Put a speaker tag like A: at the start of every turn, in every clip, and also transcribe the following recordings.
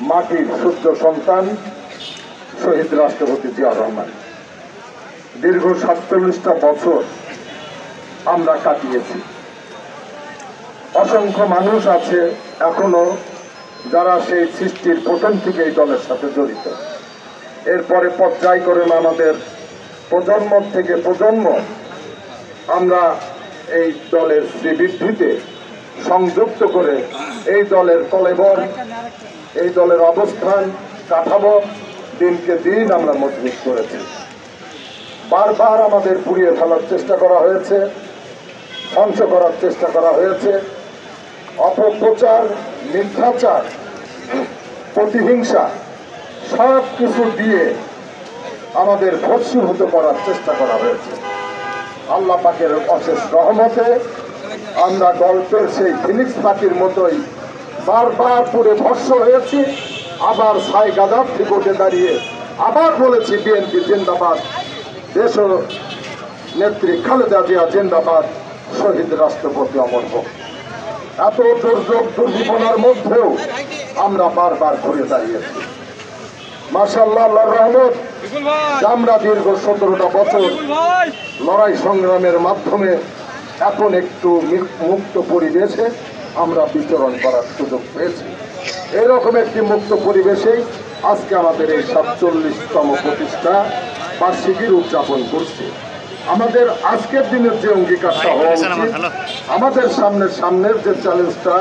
A: মাটির সূর্য সন্তান শহীদ রাষ্ট্রপতি জিয়াউর রহমান। দীর্ঘ ৪৭টা বছর আমরা কাটিয়েছি। অসংখ্য মানুষ আছে এখনো যারা সেই সৃষ্টির প্রথম থেকে এই দলের সাথে জড়িত। এরপরে পর্যায়ক্রমে আমাদের প্রজন্ম থেকে প্রজন্ম আমরা এই দলের শ্রীবৃদ্ধিতে সংযুক্ত করে এই দলের কলেবর, এই দলের অবস্থান কাঠামো দিনকে দিন আমরা মজবুত করেছি। বারবার আমাদের পুড়িয়ে ফেলার চেষ্টা করা হয়েছে, ধ্বংস করার চেষ্টা করা হয়েছে, অপপ্রচার, মিথ্যাচার, প্রতিহিংসা সব কিছু দিয়ে আমাদের ভস্মীভূত করার চেষ্টা করা হয়েছে। আল্লাহ পাকের অশেষ রহমতে আমরা গল্পের সেই ফিনিক্স পাখির মতোই বারবার পুড়ে ভস্ম হয়েছি। আবার ছাই গাদার থেকে উঠে দাঁড়িয়ে আবার বলেছি বিএনপি জিন্দাবাদ, দেশ নেত্রী খালেদা জিয়া জিন্দাবাদ, শহীদ রাষ্ট্রপতি অমর হোক। এত দুর্যোগ দুর্ঘটনার মধ্যেও আমরা বারবার ঘুরে দাঁড়িয়েছি। মাশাআল্লাহ, আল্লাহর রহমত, আমরা দীর্ঘ 17টা বছর লড়াই সংগ্রামের মাধ্যমে এখন একটু মুক্ত পরিবেশে আমরা বিচরণ করার সুযোগ পেয়েছি। এরকম একটি মুক্ত পরিবেশেই আজকে আমাদের এই ৪৭তম প্রতিষ্ঠা বার্ষিকীর উদযাপন করছি। আমাদের আজকের দিনের যে অঙ্গীকারটা হওয়া উচিত, আমাদের সামনের যে চ্যালেঞ্জটা,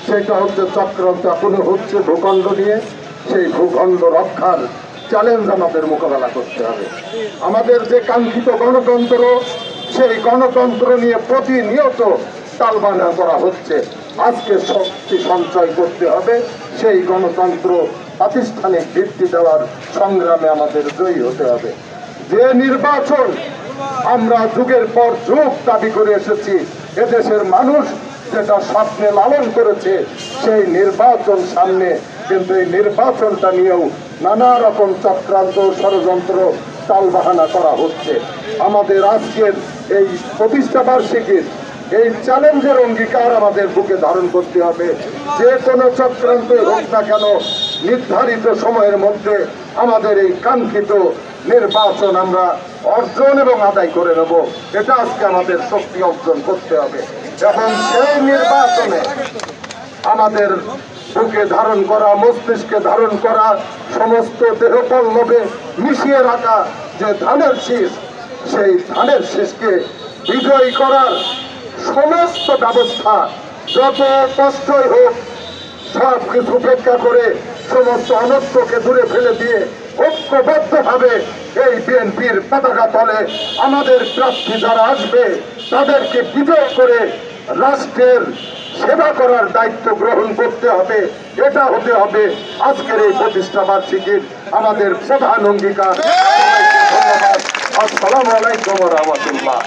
A: সেটা হচ্ছে চক্রান্ত এখনো হচ্ছে ভূখণ্ড নিয়ে। সেই ভূখণ্ড রক্ষার চ্যালেঞ্জ আমাদের মোকাবেলা করতে হবে। আমাদের যে কাঙ্ক্ষিত গণতন্ত্র, সেই গণতন্ত্র নিয়ে প্রতিনিয়ত টালবানা করা হচ্ছে। আজকে শক্তি সঞ্চয় করতে হবে, সেই গণতন্ত্র প্রাতিষ্ঠানিক ভিত্তি দেওয়ার সংগ্রামে আমাদের জয়ী হতে হবে। যে নির্বাচন আমরা যুগের পর যুগ দাবি করে এসেছি, এদেশের মানুষ যেটা স্বপ্নে লালন করেছে, সেই নির্বাচন সামনে, কিন্তু এই নির্বাচনটা নিয়েও নানা রকম চক্রান্ত, ষড়যন্ত্র, টালবাহানা করা হচ্ছে। আমাদের আজকের এই প্রতিষ্ঠা বার্ষিকীর এই চ্যালেঞ্জের অঙ্গীকার আমাদের বুকে ধারণ করতে হবে। যে কোনো চক্রান্ত হোক না কেন, নির্ধারিত সময়ের মধ্যে আমাদের এই কাঙ্ক্ষিত নির্বাচন আমরা অর্জন এবং আদায় করে নেব। এটা আজকে আমাদের শক্তি অর্জন করতে হবে। এবং সেই নির্বাচনে আমাদের বুকে ধারণ করা, মস্তিষ্কে ধারণ করা, সমস্ত দেহ পল্লবে মিশিয়ে রাখা যে ধানের শীষ, সেই ধানের শীষকে বিজয়ী করার সমস্ত ব্যবস্থা, যত কষ্টই হোক, সব কিছু উপেক্ষা করে সমস্ত অনর্থকে দূরে ফেলে দিয়ে ঐক্যবদ্ধভাবে এই বিএনপির পতাকা তলে আমাদের প্রার্থী যারা আসবে তাদেরকে বিজয় করে রাষ্ট্রের সেবা করার দায়িত্ব গ্রহণ করতে হবে। এটা হতে হবে আজকের এই প্রতিষ্ঠা বার্ষিকীর আমাদের প্রধান অঙ্গীকার। ধন্যবাদ। আসসালামু আলাইকুম ওয়া রাহমাতুল্লাহ।